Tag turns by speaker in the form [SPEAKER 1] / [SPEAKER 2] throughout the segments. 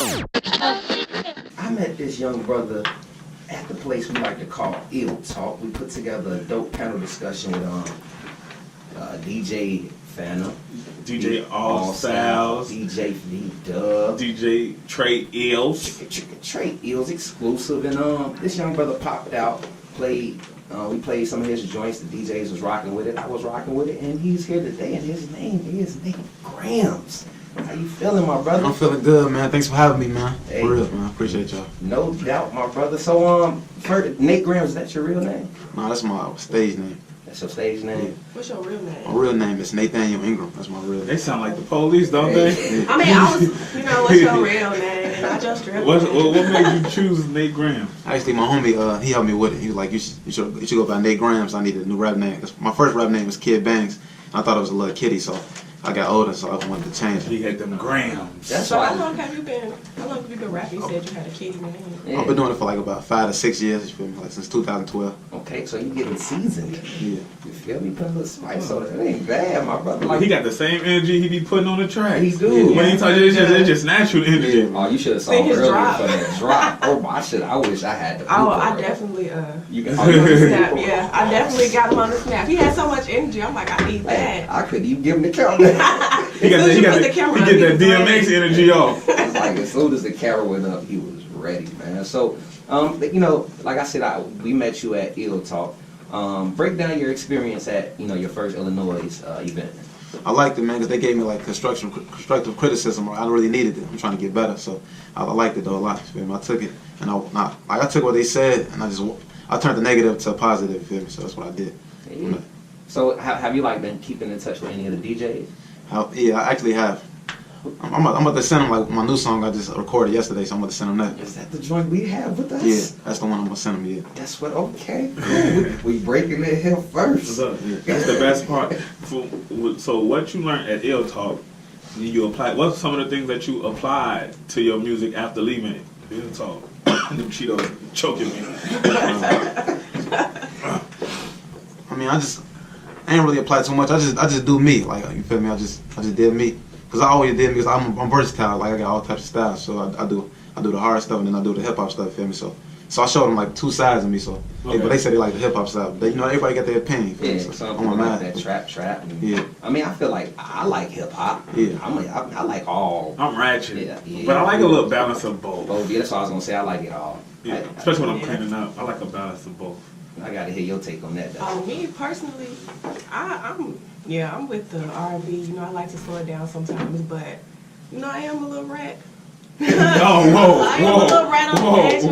[SPEAKER 1] I met this young brother at the place we like to call Ill Talk. We put together a dope panel discussion with DJ Phantom,
[SPEAKER 2] DJ All Styles,
[SPEAKER 1] DJ V-Dub,
[SPEAKER 2] DJ Trey Ills.
[SPEAKER 1] Trey Ills exclusive, and this young brother popped out, played. We played some of his joints. The DJs was rocking with it. I was rocking with it, and he's here today. And his name is Gramz. How you feeling, my brother?
[SPEAKER 3] I'm feeling good, man. Thanks for having me, man.
[SPEAKER 1] Hey.
[SPEAKER 3] For real, man. I appreciate y'all.
[SPEAKER 1] No doubt, my brother. So, Nate Gramz, is that your real name?
[SPEAKER 3] No, that's my stage name.
[SPEAKER 1] That's your stage name?
[SPEAKER 3] Yeah.
[SPEAKER 4] What's your real name?
[SPEAKER 3] My real name is Nathaniel Ingram. That's my real name.
[SPEAKER 2] They sound like the police, don't they?
[SPEAKER 4] I mean, I was, what's your real name? And I just real
[SPEAKER 2] What made you choose Nate Gramz?
[SPEAKER 3] Actually, my homie, he helped me with it. He was like, you should go by Nate Gramz. I needed a new rap name. My first rap name was Kid Bangs. I thought it was a little kiddie, so I got older, so I wanted to change it.
[SPEAKER 2] He had them grams.
[SPEAKER 1] That's
[SPEAKER 4] So
[SPEAKER 1] why.
[SPEAKER 4] how long have you been rapping? You said you had a kitty name.
[SPEAKER 1] Yeah.
[SPEAKER 3] I've been doing it for like about 5 to 6 years, you feel me? Like since 2012.
[SPEAKER 1] Okay, so you getting seasoned.
[SPEAKER 3] Yeah.
[SPEAKER 1] You feel me? Put a little spice on it. It ain't bad, my brother. Like,
[SPEAKER 2] He got the same energy he be putting on the track.
[SPEAKER 1] He do.
[SPEAKER 2] When he talk, it's just natural energy.
[SPEAKER 1] oh, you should have saw
[SPEAKER 4] Sing
[SPEAKER 1] him
[SPEAKER 4] his
[SPEAKER 1] earlier
[SPEAKER 4] drop.
[SPEAKER 1] for that drop. Oh, I wish I had the.
[SPEAKER 4] Oh,
[SPEAKER 1] blooper,
[SPEAKER 4] I
[SPEAKER 1] right?
[SPEAKER 4] definitely
[SPEAKER 1] You got
[SPEAKER 4] on the snap. Yeah, I definitely got him on the snap. He had so much energy. I'm like, I need that.
[SPEAKER 1] I couldn't even give him the camera.
[SPEAKER 2] He
[SPEAKER 4] As soon as you put the
[SPEAKER 2] get
[SPEAKER 4] camera on,
[SPEAKER 2] that
[SPEAKER 4] he's
[SPEAKER 2] DMX
[SPEAKER 4] ready.
[SPEAKER 2] energy off.
[SPEAKER 1] It's like as soon as the camera went up, he was ready, man. So, like I said, we met you at Ill Talk. Break down your experience at your first iLLANOiZE event.
[SPEAKER 3] I liked it, man, because they gave me like constructive criticism. I really needed it. I'm trying to get better, so I liked it though a lot. You feel me? I took it, and I took what they said, and I turned the negative to a positive. You feel me? So that's what I did.
[SPEAKER 1] Yeah. So, have you been keeping in touch with any of the DJs?
[SPEAKER 3] Yeah, I actually have. I'm about to send them like my new song I just recorded yesterday, so I'm about to send them that.
[SPEAKER 1] Is that the joint we have with us?
[SPEAKER 3] Yeah, that's the one I'm gonna send them. Yeah.
[SPEAKER 1] That's what. Okay. Cool. we breaking it here first.
[SPEAKER 2] That's the best part. So what you learned at Ill Talk, you applied. What's some of the things that you applied to your music after leaving Ill Talk? Them Cheetos choking me.
[SPEAKER 3] I mean, I ain't really applied too much. I just do me. Like, you feel me? I just did me. Cause I always did because I'm versatile. Like I got all types of styles. So I do the hard stuff and then I do the hip hop stuff. You feel me? So I showed them like two sides of me. So but they said they like the hip hop style. They, everybody got their opinion.
[SPEAKER 1] Yeah,
[SPEAKER 3] so
[SPEAKER 1] some people like that trap. And,
[SPEAKER 3] yeah.
[SPEAKER 1] I mean, I feel like I like hip hop.
[SPEAKER 3] Yeah.
[SPEAKER 1] I like all.
[SPEAKER 2] I'm ratchet.
[SPEAKER 1] Yeah.
[SPEAKER 2] But I like a little balance of both.
[SPEAKER 1] Both. Yeah, that's what I was gonna say. I like it all.
[SPEAKER 2] Yeah. Especially when I'm cleaning up. I like a balance of both.
[SPEAKER 1] I gotta hear your take on that, though.
[SPEAKER 4] Me personally, I'm with the R&B. I like to slow it down sometimes, but I am a little rat.
[SPEAKER 2] Oh,
[SPEAKER 4] I am a little rat on the edge.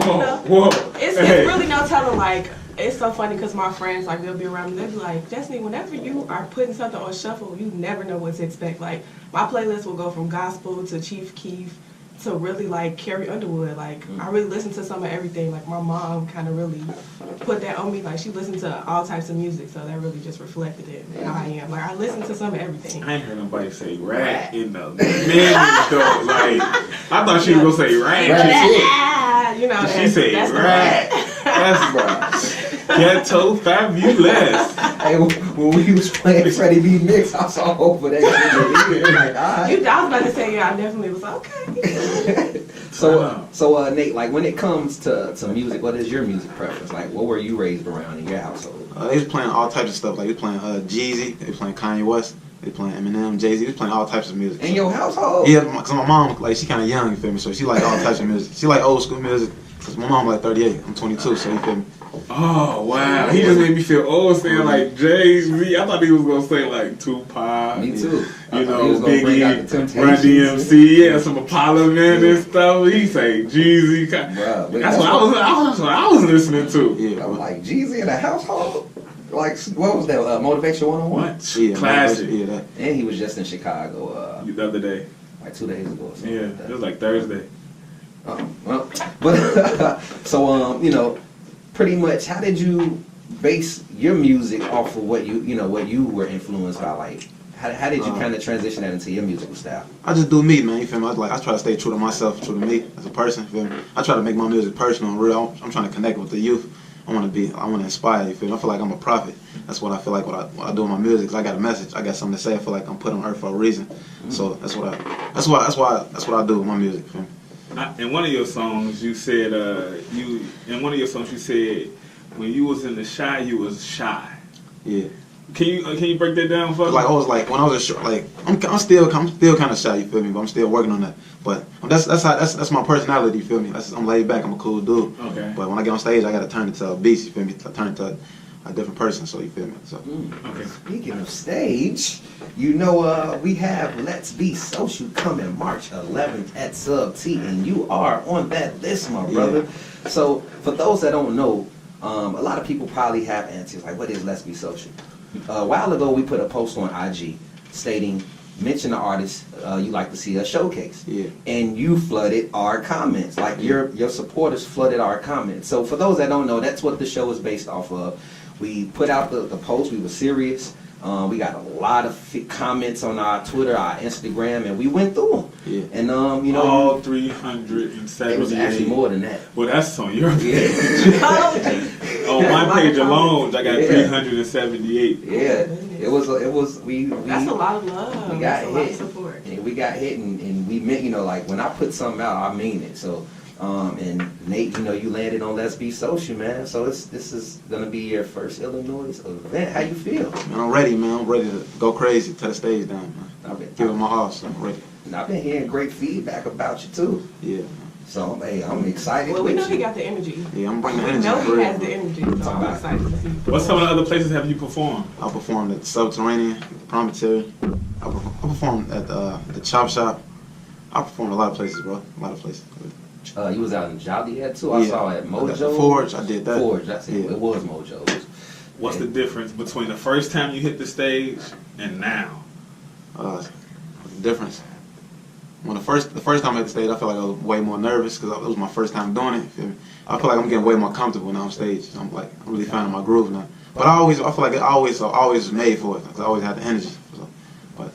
[SPEAKER 2] whoa.
[SPEAKER 4] It's really no telling. Like, it's so funny because my friends, like, they'll be around me. They'll be like, Destiny, whenever you are putting something on shuffle, you never know what to expect. Like, my playlist will go from gospel to Chief Keef to really like Carrie Underwood. Like, I really listen to some of everything. Like, my mom kind of really put that on me. Like, she listened to all types of music, so that really just reflected it how I am. Like, I listen to some of everything.
[SPEAKER 2] I ain't heard nobody say rat in the minute though. Like, I thought she was gonna say rat. She said rat. That's ghetto fabulous.
[SPEAKER 1] Hey, when we was playing Freddie B. Mix, I saw over that. Like,
[SPEAKER 4] I was about to say, I definitely was okay.
[SPEAKER 1] So Nate, like when it comes to music, what is your music preference? Like, what were you raised around in your household?
[SPEAKER 3] They was playing all types of stuff. Like they was playing Jeezy, they was playing Kanye West, they was playing Eminem, Jay-Z. They was playing all types of music.
[SPEAKER 1] In your household?
[SPEAKER 3] Yeah, cause my mom, like, she kind of young, you feel me? So she like all types of music. She like old school music. Cause my mom like 38, I'm 22, so you feel me?
[SPEAKER 2] Oh wow, he just made me feel old saying like Jay-Z. I thought he was gonna say like Tupac.
[SPEAKER 1] Me too.
[SPEAKER 2] Biggie, Run DMC, some Apollo Man and stuff. He say Jeezy. That's what I was listening to.
[SPEAKER 3] Yeah,
[SPEAKER 1] I'm like Jeezy in the household. Like, what was that? Motivation 101.
[SPEAKER 2] What?
[SPEAKER 3] Yeah,
[SPEAKER 2] Classic.
[SPEAKER 3] Yeah, that.
[SPEAKER 1] And he was just in Chicago
[SPEAKER 2] The other day.
[SPEAKER 1] like 2 days ago. Or something
[SPEAKER 2] Yeah,
[SPEAKER 1] like that.
[SPEAKER 2] it was like Thursday.
[SPEAKER 1] Well, but so pretty much, how did you base your music off of what you were influenced by? Like, how did you kind of transition that into your musical style?
[SPEAKER 3] I just do me, man. You feel me? I try to stay true to myself, true to me as a person. You feel me? I try to make my music personal and real. I'm trying to connect with the youth. I want to inspire. You feel me? I feel like I'm a prophet. That's what I feel like when I do in my music. 'Cause I got a message. I got something to say. I feel like I'm put on earth for a reason. So that's what I do with my music. You feel me?
[SPEAKER 2] In one of your songs, you said when you was in the shy, you was shy.
[SPEAKER 3] Yeah.
[SPEAKER 2] Can you break that down for me?
[SPEAKER 3] Like I was like when I was I'm still kind of shy. You feel me? But I'm still working on that. But that's my personality. You feel me? I'm laid back. I'm a cool dude.
[SPEAKER 2] Okay.
[SPEAKER 3] But when I get on stage, I gotta turn into a beast. You feel me? I turn into a different person. So you feel me? So.
[SPEAKER 2] Okay.
[SPEAKER 1] Speaking of stage, you know we have Let's Be Social coming March 11th at Sub T, and you are on that list, my brother. So for those that don't know, a lot of people probably have answers like, what is Let's Be Social? A while ago, we put a post on IG stating, mention the artist you like to see us showcase.
[SPEAKER 3] Yeah.
[SPEAKER 1] And you flooded our comments. Like your supporters flooded our comments. So for those that don't know, that's what the show is based off of. We put out the post. We were serious. We got a lot of comments on our Twitter, our Instagram, and we went through them.
[SPEAKER 3] Yeah.
[SPEAKER 1] And you know,
[SPEAKER 2] all 378.
[SPEAKER 1] it was actually more than that.
[SPEAKER 2] Well, that's on your page. On my page alone, I got 378.
[SPEAKER 1] Yeah, it was we.
[SPEAKER 4] That's a lot of love.
[SPEAKER 1] We got
[SPEAKER 4] That's a lot of
[SPEAKER 1] hit.
[SPEAKER 4] support.
[SPEAKER 1] And we got hit, and we meant, you know, like when I put something out, I mean it. So, and Nate, you know, you landed on Let's Be Social, man. So this is gonna be your first iLLANOiZE event. How you feel?
[SPEAKER 3] Man, I'm ready, man. I'm ready to go crazy, tear the stage down, man. Give it my all, so I'm ready.
[SPEAKER 1] And I've been hearing great feedback about you too.
[SPEAKER 3] Yeah.
[SPEAKER 1] So hey, I'm excited.
[SPEAKER 4] Well, we know
[SPEAKER 1] with
[SPEAKER 4] he
[SPEAKER 1] you.
[SPEAKER 4] got the energy.
[SPEAKER 3] Yeah, I'm bringing the
[SPEAKER 4] We
[SPEAKER 3] energy.
[SPEAKER 4] know
[SPEAKER 3] for
[SPEAKER 4] he has
[SPEAKER 3] real.
[SPEAKER 4] the energy, so I'm excited to see.
[SPEAKER 2] What some of the other places have you performed?
[SPEAKER 3] I performed at the Subterranean, the Promontory. I performed at the Chop Shop. I performed a lot of places, bro. A lot of places.
[SPEAKER 1] You was out in Joliet too. I saw at Mojo.
[SPEAKER 3] The Forge, I did that.
[SPEAKER 1] Forge, that's it.
[SPEAKER 3] Yeah.
[SPEAKER 1] It was Mojo.
[SPEAKER 2] What's the difference between the first time you hit the stage and now?
[SPEAKER 3] The difference. When the first time I hit the stage, I felt like I was way more nervous because it was my first time doing it. You feel me? I feel like I'm getting way more comfortable now on stage. I'm really finding my groove now. But I feel like I always was made for it because I always had the energy. So, but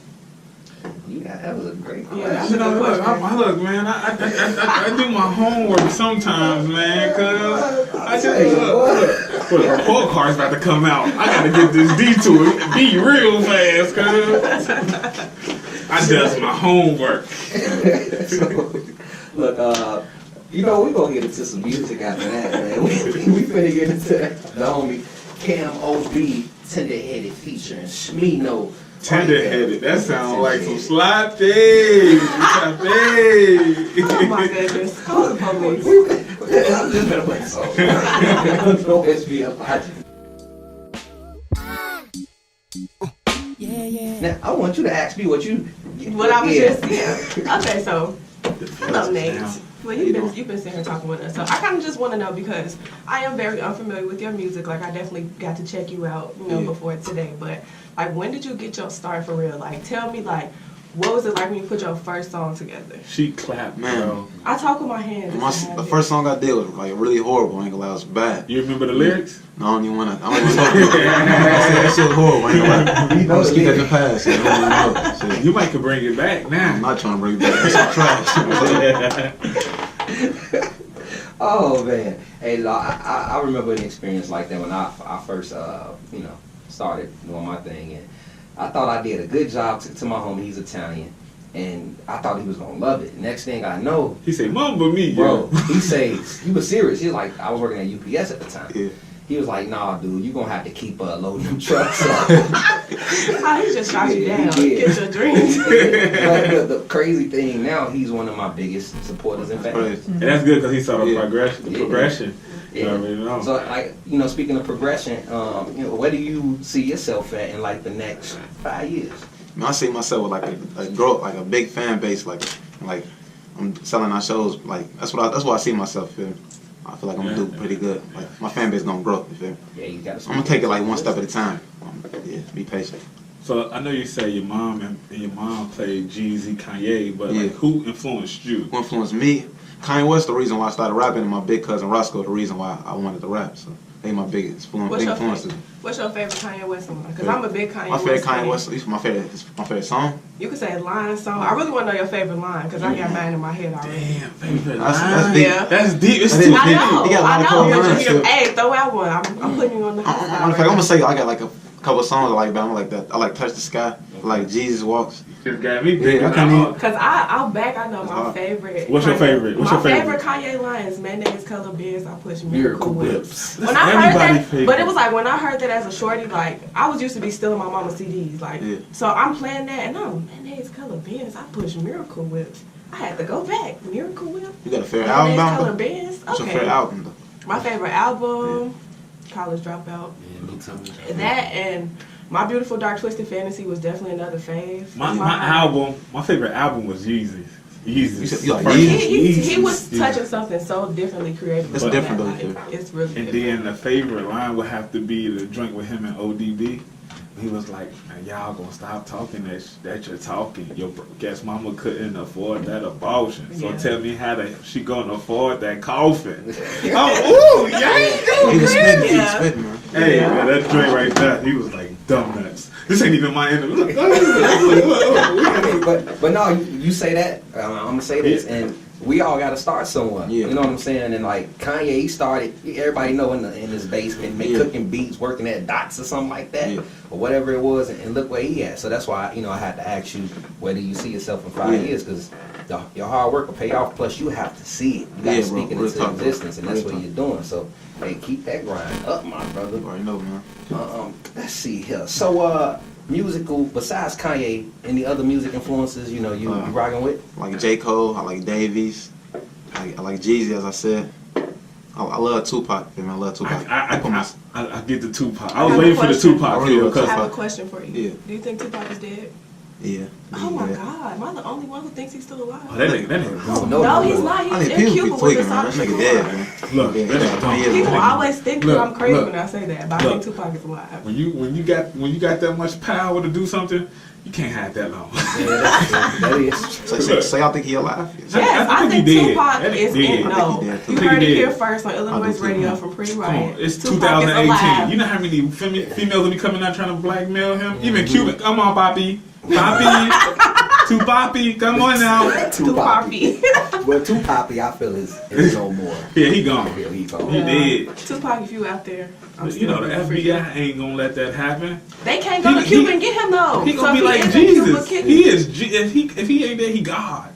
[SPEAKER 1] Yeah, that was a great question.
[SPEAKER 4] Yeah,
[SPEAKER 2] You know, look, man, I do my homework sometimes, man, cause I just for the report card's about to come out. I gotta get this detour, be real fast, cause I does my homework.
[SPEAKER 1] So, look, you know, we're gonna get into some music after that, man. We finna get into the homie Cam OB Tender-Headed featuring Shmino.
[SPEAKER 2] Tender-headed, that sounds like some sloppy.
[SPEAKER 4] Oh my goodness. Call the police.
[SPEAKER 1] I'm just gonna play the song. No SB apology. Now, I want you to ask me what
[SPEAKER 4] I was just, yeah. Okay, so, hello, Nate.
[SPEAKER 2] Now.
[SPEAKER 4] Well, you've been sitting here talking with us, so I kind of just want to know because I am very unfamiliar with your music. Like, I definitely got to check you out, you know, before today. But like, when did you get your start for real? Like, tell me, like, what was it like when you put your first song together?
[SPEAKER 2] She clapped,
[SPEAKER 3] man,
[SPEAKER 2] bro.
[SPEAKER 4] I talk with my hands.
[SPEAKER 3] the first song I did was like really horrible. I ain't gonna lie, it was bad.
[SPEAKER 2] You remember the lyrics?
[SPEAKER 3] No, I don't even wanna. I don't even know. That shit was horrible. I ain't gonna lie. I'm gonna speak that in the past. I don't even know. Shit.
[SPEAKER 2] You might could bring it back now.
[SPEAKER 3] I'm not trying to bring it back. That's some trash.
[SPEAKER 1] Oh man, hey, I remember an experience like that when I first started doing my thing, and I thought I did a good job to my homie. He's Italian, and I thought he was gonna love it. Next thing I know,
[SPEAKER 2] He said, "Mamba me,
[SPEAKER 1] bro, he say he was serious. He was like, I was working at UPS at the time.
[SPEAKER 3] Yeah.
[SPEAKER 1] He was like, nah, dude, you gonna have to keep loading them trucks up.
[SPEAKER 4] How he just shot you down.
[SPEAKER 1] Yeah.
[SPEAKER 4] Get your dreams.
[SPEAKER 1] But the crazy thing now, he's one of my biggest supporters and fans.
[SPEAKER 2] And that's good because he saw the
[SPEAKER 3] Yeah.
[SPEAKER 2] progression.
[SPEAKER 1] Yeah.
[SPEAKER 2] You already know.
[SPEAKER 1] So, like, you know, speaking of progression, where do you see yourself at in like the next 5 years?
[SPEAKER 3] I mean, I see myself with like a growth, like a big fan base, like I'm selling our shows. Like that's what I see myself. Feel me? I feel like I'm gonna do pretty good. Like my fan base gonna grow. You feel me?
[SPEAKER 1] Yeah, you got to.
[SPEAKER 3] I'm gonna take it like one step at a time. Yeah, be patient.
[SPEAKER 2] So I know you say your mom and your mom played Jeezy, Kanye, but like, who influenced you?
[SPEAKER 3] Who influenced me? Kanye West, the reason why I started rapping, and my big cousin Roscoe, the reason why I wanted to rap. So they my biggest influences.
[SPEAKER 4] What's your favorite Kanye West song? Because I'm a big Kanye West.
[SPEAKER 3] My favorite
[SPEAKER 4] fan.
[SPEAKER 3] Kanye West, my favorite song.
[SPEAKER 4] You could say a line song. I really want to know your favorite line because I got mine in my head already.
[SPEAKER 2] Damn, favorite
[SPEAKER 3] That's
[SPEAKER 2] line.
[SPEAKER 3] deep.
[SPEAKER 4] Yeah.
[SPEAKER 2] That's deep. It's
[SPEAKER 3] That
[SPEAKER 2] too
[SPEAKER 3] is
[SPEAKER 2] deep.
[SPEAKER 3] deep.
[SPEAKER 4] I know.
[SPEAKER 3] He got a lot of cool lines, too.
[SPEAKER 4] Hey, throw out one. I'm putting you on the hot
[SPEAKER 3] I'm
[SPEAKER 4] spot.
[SPEAKER 3] gonna say I got like a couple songs I like, but I'm like that. I like Touch the Sky. Like Jesus Walks.
[SPEAKER 2] Just got me thinking.
[SPEAKER 3] Yeah, I can't even.
[SPEAKER 4] Cause I know my favorite.
[SPEAKER 2] What's your favorite? What's your favorite?
[SPEAKER 4] Kanye line is Mayonnaise Color Beers. I push
[SPEAKER 1] Miracle
[SPEAKER 4] Miracle
[SPEAKER 1] Whips.
[SPEAKER 4] When I heard that,
[SPEAKER 2] favorite.
[SPEAKER 4] but it was like when I heard that as a shorty, like I was used to be stealing my mama's CDs, like so I'm playing that and I'm Mayonnaise Color Beers. I push Miracle Whips. I had to go back. Miracle Whip.
[SPEAKER 3] You got a favorite album?
[SPEAKER 4] Color Beers.
[SPEAKER 3] What's your
[SPEAKER 4] Okay.
[SPEAKER 3] favorite album though?
[SPEAKER 4] My favorite album, College Dropout.
[SPEAKER 1] Yeah, me too.
[SPEAKER 4] That and My Beautiful Dark Twisted Fantasy was definitely another fave.
[SPEAKER 2] My favorite album was Yeezy. Yeezy.
[SPEAKER 3] You like Yeezy?
[SPEAKER 4] He was touching something so differently creative.
[SPEAKER 3] It's different though.
[SPEAKER 4] It's really
[SPEAKER 2] And
[SPEAKER 4] different.
[SPEAKER 2] then the favorite line would have to be the joint with him and ODB. He was like, man, y'all gonna stop talking that you're talking. Your guess mama couldn't afford that abortion. So tell me how she gonna afford that coffin. Oh, ooh, yeah.
[SPEAKER 3] He was spitting, man.
[SPEAKER 2] Hey, man, that joint right there, he was like, dumb nuts. This ain't even my enemy. Look.
[SPEAKER 1] But no, you say that. I'm gonna say this, and we all got to start somewhere.
[SPEAKER 3] Yeah.
[SPEAKER 1] You know what I'm saying? And like Kanye, he started. Everybody know in his basement, cooking beats, working at Dots or something like that, or whatever it was. And look where he at. So that's why I had to ask you whether you see yourself in 5 years, because your hard work will pay off. Plus, you have to see it. You got to speak it into existence, and that's what you're doing. So hey, keep that grind up, my brother.
[SPEAKER 3] You already know, man.
[SPEAKER 1] Let's see here. So musical, besides Kanye, any other music influences you rocking with?
[SPEAKER 3] I like J. Cole, I like Davies, I like Jeezy, as I said. I love Tupac, man. I love Tupac.
[SPEAKER 2] I get the Tupac. I was waiting for the Tupac video.
[SPEAKER 4] I have a question for you.
[SPEAKER 3] Yeah.
[SPEAKER 4] Do you think Tupac is dead?
[SPEAKER 3] Yeah.
[SPEAKER 4] Oh my God! Am I the only one who thinks he's still alive?
[SPEAKER 2] Oh, that nigga.
[SPEAKER 4] No, he's not. He's in
[SPEAKER 3] people
[SPEAKER 4] Cuba
[SPEAKER 3] be
[SPEAKER 4] with
[SPEAKER 3] tweaking,
[SPEAKER 4] the
[SPEAKER 3] man. That nigga dead, man.
[SPEAKER 2] Look, that nigga dumb.
[SPEAKER 4] People always think that I'm crazy
[SPEAKER 2] look.
[SPEAKER 4] when I say that, but I think Tupac is alive.
[SPEAKER 2] When you got that much power to do something, you can't have that long.
[SPEAKER 1] Yeah, that is.
[SPEAKER 3] So y'all think he alive?
[SPEAKER 4] Yes, I think
[SPEAKER 2] he dead.
[SPEAKER 4] Tupac is
[SPEAKER 2] dead.
[SPEAKER 4] in. No,
[SPEAKER 3] I think he
[SPEAKER 4] you
[SPEAKER 3] dead.
[SPEAKER 4] heard it here first on iLLANOiZE Radio from Pretty
[SPEAKER 2] Come
[SPEAKER 4] Riot.
[SPEAKER 2] on, it's
[SPEAKER 4] Tupac is
[SPEAKER 2] 2018.
[SPEAKER 4] alive.
[SPEAKER 2] You know how many females will be coming out trying to blackmail him? Even Cuban. Come on, Poppy. Tupac, come on now.
[SPEAKER 1] Tupac. Well, Tupac, I feel is no more.
[SPEAKER 2] Yeah, he gone.
[SPEAKER 1] Yeah, he gone.
[SPEAKER 2] He dead.
[SPEAKER 4] Tupac, if you out there, I'm
[SPEAKER 2] You know, the
[SPEAKER 4] still rooting for you.
[SPEAKER 2] FBI ain't gonna let that happen.
[SPEAKER 4] They can't go to Cuba and get him though.
[SPEAKER 2] He gonna be
[SPEAKER 4] So if
[SPEAKER 2] like
[SPEAKER 4] he is in Cuba,
[SPEAKER 2] Jesus.
[SPEAKER 4] kick
[SPEAKER 2] He
[SPEAKER 4] him.
[SPEAKER 2] is. If he ain't there, he God.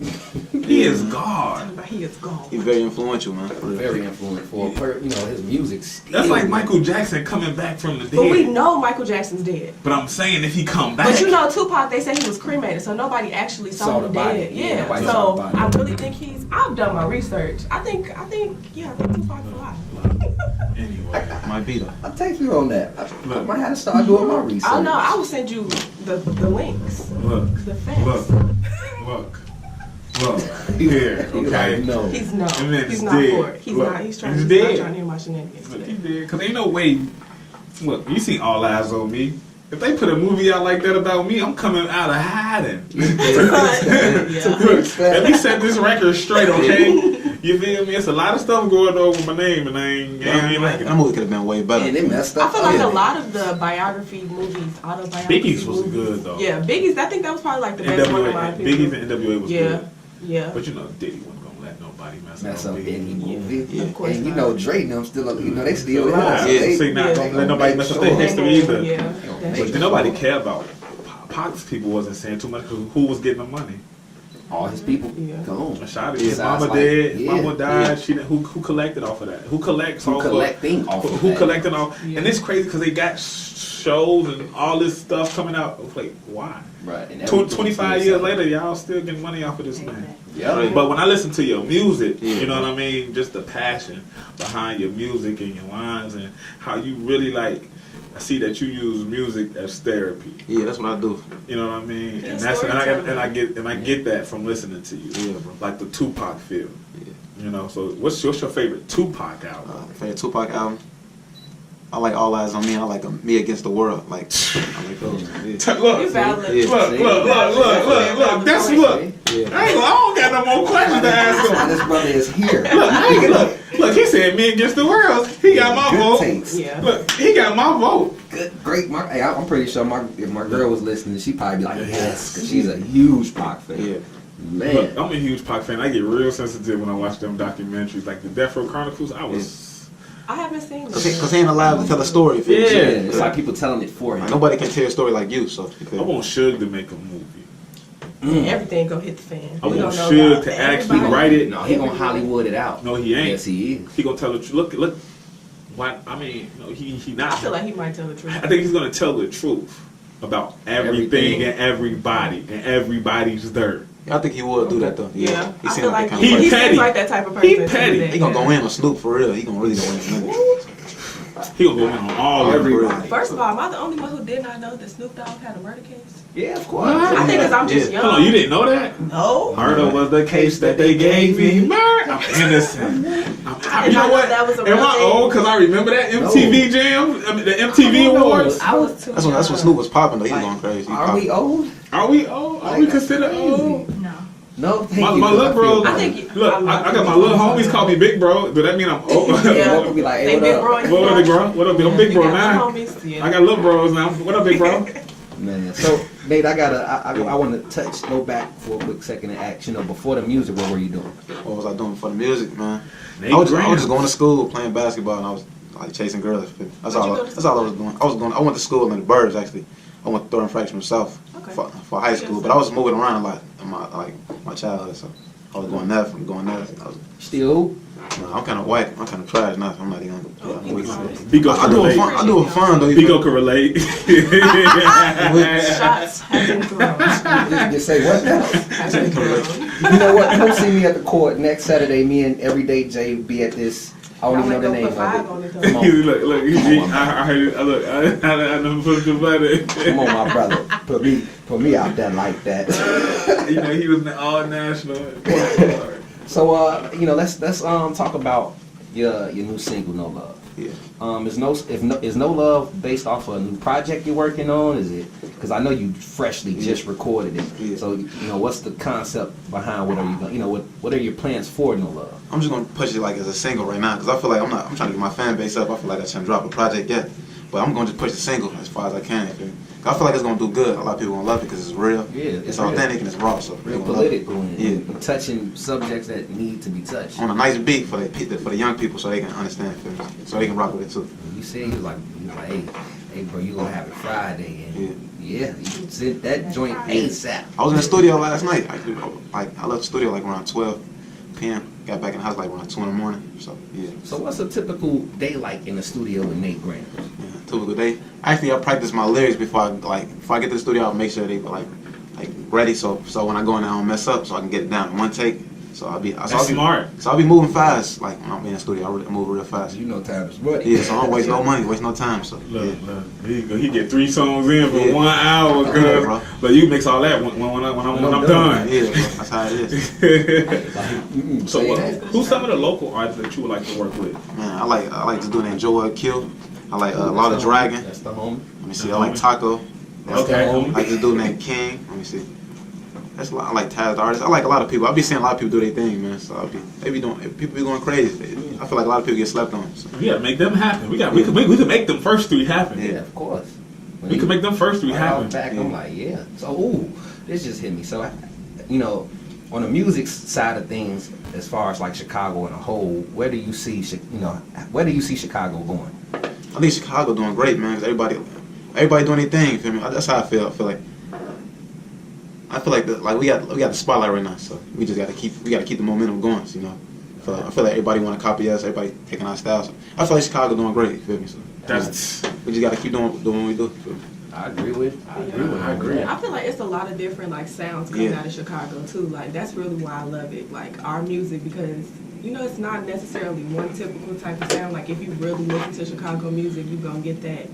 [SPEAKER 2] He is God.
[SPEAKER 4] But he is gone.
[SPEAKER 3] He's very influential, man.
[SPEAKER 1] Very influential for his music.
[SPEAKER 2] That's like Michael Jackson coming back from the dead.
[SPEAKER 4] But we know Michael Jackson's dead.
[SPEAKER 2] But I'm saying if he come back.
[SPEAKER 4] But you know, Tupac, they say he was cremated, so nobody actually saw him dead.
[SPEAKER 1] Yeah, nobody
[SPEAKER 4] so
[SPEAKER 1] saw the body.
[SPEAKER 4] I really think I've done my research. I think Tupac's alive.
[SPEAKER 2] Anyway,
[SPEAKER 3] Might be though.
[SPEAKER 1] I'll take you on that. I might have to start doing my research.
[SPEAKER 4] Oh no, I will send you the links.
[SPEAKER 2] look,
[SPEAKER 4] The facts.
[SPEAKER 2] look. Here, okay.
[SPEAKER 1] No.
[SPEAKER 4] He's no.
[SPEAKER 2] That man
[SPEAKER 4] He's
[SPEAKER 2] is
[SPEAKER 4] not
[SPEAKER 2] dead.
[SPEAKER 4] for it. He's
[SPEAKER 2] Look,
[SPEAKER 4] not. He's
[SPEAKER 2] he's
[SPEAKER 4] not
[SPEAKER 2] dead.
[SPEAKER 4] trying to hear my shenanigans
[SPEAKER 2] Look, he
[SPEAKER 4] today.
[SPEAKER 2] did. Cause ain't no way. Look, you seen All Eyes on Me. If they put a movie out like that about me, I'm coming out of hiding.
[SPEAKER 4] Yeah.
[SPEAKER 2] Look, let me set this record straight, okay? You feel me? It's a lot of stuff going on with my name, and I ain't like it.
[SPEAKER 3] That movie could have been way better.
[SPEAKER 1] And they messed
[SPEAKER 4] I
[SPEAKER 1] up.
[SPEAKER 4] feel like a lot of the biography movies, autobiography
[SPEAKER 2] Biggie's was
[SPEAKER 4] movies,
[SPEAKER 2] good though.
[SPEAKER 4] Yeah, Biggie's. I think that was probably like the best one in my opinion.
[SPEAKER 2] Biggie's and NWA was good.
[SPEAKER 4] Yeah.
[SPEAKER 2] But you know, Diddy wasn't gonna let nobody mess
[SPEAKER 1] up
[SPEAKER 2] Biggie.
[SPEAKER 1] any movie.
[SPEAKER 3] Yeah.
[SPEAKER 4] Of course
[SPEAKER 1] And
[SPEAKER 4] not.
[SPEAKER 1] Dre and them still, they still
[SPEAKER 2] Yeah,
[SPEAKER 1] alive.
[SPEAKER 2] yeah.
[SPEAKER 1] They-
[SPEAKER 2] See, not
[SPEAKER 4] Yeah.
[SPEAKER 2] gonna let nobody mess up their history either.
[SPEAKER 4] Yeah.
[SPEAKER 2] But did nobody care about Pac's people wasn't saying too much because who was getting the money?
[SPEAKER 1] All his people
[SPEAKER 4] Yeah.
[SPEAKER 1] gone.
[SPEAKER 2] Shawty,
[SPEAKER 1] Yeah.
[SPEAKER 2] his mama
[SPEAKER 1] Sounds
[SPEAKER 2] dead,
[SPEAKER 1] like- yeah.
[SPEAKER 2] mama died. She didn't, who collected off of that? Who collects
[SPEAKER 1] Who
[SPEAKER 2] off
[SPEAKER 1] collecting
[SPEAKER 2] of,
[SPEAKER 1] off of
[SPEAKER 2] who
[SPEAKER 1] that?
[SPEAKER 2] collecting off?
[SPEAKER 4] Yeah.
[SPEAKER 2] And it's crazy because they got shows and all this stuff coming out. It's like, why?
[SPEAKER 1] Right. And
[SPEAKER 2] 25 years later, y'all still getting money off of this man.
[SPEAKER 1] Yeah.
[SPEAKER 2] But when I listen to your music,
[SPEAKER 3] Yeah.
[SPEAKER 2] you know what I mean? Just the passion behind your music and your lines and how you really like. I see that you use music as therapy.
[SPEAKER 3] Yeah, that's what I do.
[SPEAKER 2] You know what I mean?
[SPEAKER 4] Yeah,
[SPEAKER 2] And that's
[SPEAKER 4] storytelling.
[SPEAKER 2] I get that from listening to you.
[SPEAKER 3] Yeah, bro.
[SPEAKER 2] Like the Tupac feel.
[SPEAKER 3] Yeah.
[SPEAKER 2] You know. So what's your favorite Tupac album?
[SPEAKER 3] Favorite Tupac album. I like All Eyes on Me. I like Me Against the World. Like I like those. Yeah.
[SPEAKER 2] Look,
[SPEAKER 4] You valid.
[SPEAKER 3] Yeah.
[SPEAKER 2] look. That's what.
[SPEAKER 3] Yeah.
[SPEAKER 2] I don't got no more questions to ask him.
[SPEAKER 1] This brother is here.
[SPEAKER 2] Look. He said me against the world. He got my
[SPEAKER 1] Good
[SPEAKER 2] vote.
[SPEAKER 1] taste.
[SPEAKER 4] Yeah.
[SPEAKER 2] Look, he got my vote.
[SPEAKER 1] Good, great. Hey, I'm pretty sure if my girl was listening, she'd probably be like, yes, because she's a huge Pac fan.
[SPEAKER 3] Yeah.
[SPEAKER 1] Man.
[SPEAKER 2] Look, I'm a huge Pac fan. I get real sensitive when I watch them documentaries, like the Death Row Chronicles.
[SPEAKER 4] I haven't seen it.
[SPEAKER 3] Cause he ain't allowed to tell a story.
[SPEAKER 2] Yeah.
[SPEAKER 1] It's like people telling it for him.
[SPEAKER 3] Like, nobody can tell a story like you. So
[SPEAKER 2] I want Suge to make a movie.
[SPEAKER 4] Everything gonna hit the fan.
[SPEAKER 2] I want Suge to actually write it.
[SPEAKER 1] No, he gonna Hollywood it out.
[SPEAKER 2] No, he ain't.
[SPEAKER 1] Yes, he is.
[SPEAKER 2] He gonna tell the truth. Look. What I mean, no, he not.
[SPEAKER 4] I feel like he might tell the truth.
[SPEAKER 2] I think he's gonna tell the truth about everything and everybody and everybody's dirt.
[SPEAKER 3] I think he would do that though.
[SPEAKER 4] Yeah.
[SPEAKER 3] He
[SPEAKER 4] I
[SPEAKER 3] seems
[SPEAKER 4] feel
[SPEAKER 3] like
[SPEAKER 4] like
[SPEAKER 3] that kind of
[SPEAKER 4] he
[SPEAKER 3] person.
[SPEAKER 4] seems like that type of person.
[SPEAKER 2] He petty.
[SPEAKER 3] He gonna go in on Snoop for real. He gonna really go in.
[SPEAKER 2] He gonna go in on all
[SPEAKER 1] Everybody.
[SPEAKER 4] First of all, am I the only one who did not know that Snoop Dogg had a murder case?
[SPEAKER 1] Yeah, of course.
[SPEAKER 4] I think because I'm just young.
[SPEAKER 2] Hold on, you didn't know that?
[SPEAKER 4] No.
[SPEAKER 2] Murder was the case that they gave me. Murder. I'm innocent. You know what?
[SPEAKER 4] That was a
[SPEAKER 2] Am
[SPEAKER 4] real
[SPEAKER 2] I
[SPEAKER 4] thing.
[SPEAKER 2] old? Because I remember that MTV Jam, I mean, the MTV Awards.
[SPEAKER 4] I was too
[SPEAKER 3] That's when Snoop was popping though. He was going crazy.
[SPEAKER 1] Are we old?
[SPEAKER 2] Are we old? Are we considered old?
[SPEAKER 5] No.
[SPEAKER 1] No, thank you.
[SPEAKER 2] My little bro.
[SPEAKER 4] I think
[SPEAKER 2] Look, I got my little homies call me Big Bro. Does that mean I'm old?
[SPEAKER 4] Yeah.
[SPEAKER 1] We'll be like,
[SPEAKER 4] They
[SPEAKER 1] hey,
[SPEAKER 4] big
[SPEAKER 1] what
[SPEAKER 4] bro.
[SPEAKER 1] up?
[SPEAKER 2] What up, Big Bro? What up, Big? I'm Big Bro now. I got little bros now. What up, Big Bro?
[SPEAKER 1] Man, so Nate, I want to go back for a quick second and ask. You know, before the music, what were you doing?
[SPEAKER 3] What was I doing for the music, man?
[SPEAKER 2] Nate
[SPEAKER 3] I was
[SPEAKER 2] Gramz.
[SPEAKER 3] just going to school playing basketball, and I was like chasing girls. That's all I was doing. I went to school in the Burbs actually. I went to Thornton Freshman South for high school, but I was moving around a lot in my childhood, so I was going there.
[SPEAKER 1] Still?
[SPEAKER 3] No, I'm kind of white. I'm kind of trash now. So I'm not even.
[SPEAKER 2] Bigo
[SPEAKER 3] I
[SPEAKER 2] can
[SPEAKER 3] do it
[SPEAKER 2] relate.
[SPEAKER 3] fun. I do it fun though.
[SPEAKER 2] Bigo can relate.
[SPEAKER 4] Shots have been thrown.
[SPEAKER 1] You say what now?
[SPEAKER 4] Have been thrown.
[SPEAKER 1] You know what? Come see me at the court next Saturday. Me and Everyday Jay be at this. I don't even know the name of it. Come on,
[SPEAKER 2] Look. I heard it. Look, I never put it about
[SPEAKER 1] come on, my brother. Put me out there like that.
[SPEAKER 2] You know, he was all national.
[SPEAKER 1] So you know, let's talk about your new single, No Love.
[SPEAKER 3] Yeah.
[SPEAKER 1] Is No Love based off a new project you're working on? Is it? Because I know you freshly just recorded it.
[SPEAKER 3] Yeah.
[SPEAKER 1] So you know, what's the concept behind what are you going? You know, what are your plans for No Love?
[SPEAKER 3] I'm just gonna push it like as a single right now because I feel like I'm trying to get my fan base up. I feel like I shouldn't drop a project yet, but I'm gonna just push the single as far as I can. I feel like it's gonna do good. A lot of people gonna love it because it's real.
[SPEAKER 1] Yeah,
[SPEAKER 3] it's authentic and it's raw. So
[SPEAKER 1] real
[SPEAKER 3] gonna love it.
[SPEAKER 1] political and touching subjects that need to be touched.
[SPEAKER 3] On a nice beat for the young people so they can understand, feel me? So they can rock with it too.
[SPEAKER 1] You said you was like, hey bro, you gonna have it Friday, and yeah, you sent that joint ASAP.
[SPEAKER 3] I was in the studio last night. I left the studio like around 12 p.m. Got back in the house like around 2 in the morning. So yeah.
[SPEAKER 1] So what's a typical day like in the studio with Nate Gramz?
[SPEAKER 3] Yeah, typical day. Actually, I practice my lyrics before I get to the studio. I'll make sure they like ready. So when I go in there, I don't mess up. So I can get it down in one take. So I'll be
[SPEAKER 2] smart.
[SPEAKER 3] So I'll be moving fast. Like when I'm in the studio, I move real fast.
[SPEAKER 1] You know time is money.
[SPEAKER 3] Yeah, so I don't waste no money, waste no time. So
[SPEAKER 2] Look, he get 3 songs in for 1 hour,
[SPEAKER 3] Yeah, bro.
[SPEAKER 2] but you mix all that when I'm done.
[SPEAKER 3] Yeah, bro. That's how it is.
[SPEAKER 2] So who's some of the local artists that you would like to work with?
[SPEAKER 3] Man, I like to do the Enjoy Kill. I like Law the Dragon.
[SPEAKER 1] That's the homie.
[SPEAKER 3] Let me see. I like Taco.
[SPEAKER 2] Okay.
[SPEAKER 3] I like this dude named King. Let me see. That's a lot. I like Taz the artist. I like a lot of people. I be seeing a lot of people do their thing, man. So people be going crazy. I feel like a lot of people get slept on. So.
[SPEAKER 2] We gotta make them happen. We can make them first 3 happen.
[SPEAKER 1] Yeah, of course.
[SPEAKER 2] We can make them first 3 happen.
[SPEAKER 1] Back, I'm like, yeah. So this just hit me. So you know, on the music side of things, as far as like Chicago in a whole, where do you see Chicago going?
[SPEAKER 3] I think Chicago doing great, man. Cause everybody doing their thing. You feel me? That's how I feel. I feel like we got the spotlight right now, so we just gotta keep the momentum going. So, you know, I feel like everybody want to copy us. Everybody taking our style. So I feel like Chicago doing great. You feel me? So we just gotta keep doing what we do.
[SPEAKER 1] I agree with.
[SPEAKER 4] I feel like it's a lot of different like sounds coming out of Chicago too. Like that's really why I love it. Like our music because you know it's not necessarily one typical type of sound. Like if you really listen to Chicago music, you're gonna get that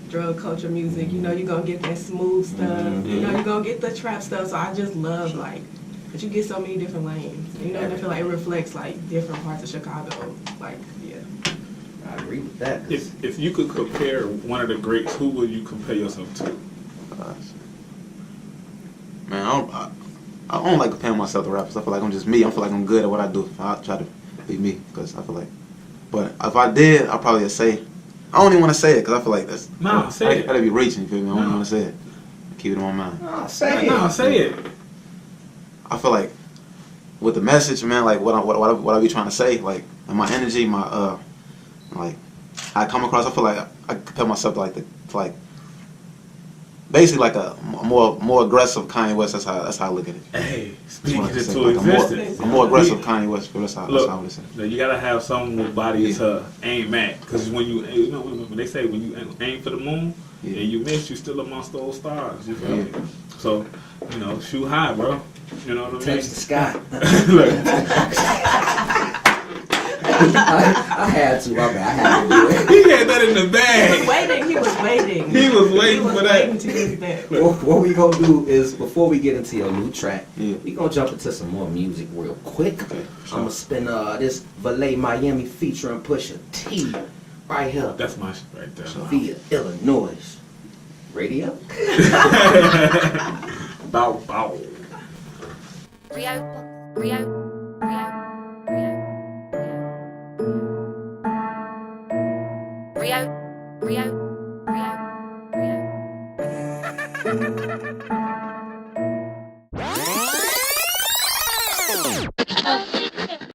[SPEAKER 4] drug culture music. You know you're gonna get that smooth stuff. You know you're gonna get the trap stuff. So I just love like that you get so many different lanes. You know and I feel like it reflects like different parts of Chicago. Like yeah.
[SPEAKER 1] I agree with that.
[SPEAKER 2] If you could compare one of the greats, who would you compare yourself to?
[SPEAKER 3] Man, I don't like comparing myself to rappers. I feel like I'm just me. I feel like I'm good at what I do. I try to be me because I feel like. But if I did, I'd probably say. I don't even want to say it because I feel like that's.
[SPEAKER 2] Say it.
[SPEAKER 3] That'd be reaching. You feel me? I don't want to say it. Keep it in my mind.
[SPEAKER 2] Say it.
[SPEAKER 3] I feel like with the message, man, like what I be trying to say, like and my energy, my I come across. I feel like I compare myself to like basically like a more aggressive Kanye West. That's how I look at it.
[SPEAKER 2] Hey, speaking
[SPEAKER 3] Like
[SPEAKER 2] into existence.
[SPEAKER 3] a more aggressive Kanye West. That's how I would say.
[SPEAKER 2] You gotta have something with body to aim at, because when you know when they say when you aim for the moon and you miss, you still amongst those stars. You feel me? So shoot high, bro. You know what I mean?
[SPEAKER 1] Touch the sky.
[SPEAKER 2] Look.
[SPEAKER 1] I had to. My bad. I had to do it.
[SPEAKER 2] He had that in the bag.
[SPEAKER 4] He was waiting.
[SPEAKER 2] He was waiting for that.
[SPEAKER 4] Waiting to use that.
[SPEAKER 1] What we gonna do is, before we get into your new track,
[SPEAKER 3] Yeah.
[SPEAKER 1] we gonna jump into some more music real quick.
[SPEAKER 3] Okay,
[SPEAKER 1] I'm gonna spin this Valet Miami featuring Pusha T right here
[SPEAKER 2] That's my shit right there.
[SPEAKER 1] via Illinois radio.
[SPEAKER 2] Bow, bow.
[SPEAKER 5] Rio, Rio, Rio, Rio, Rio, Rio, Rio.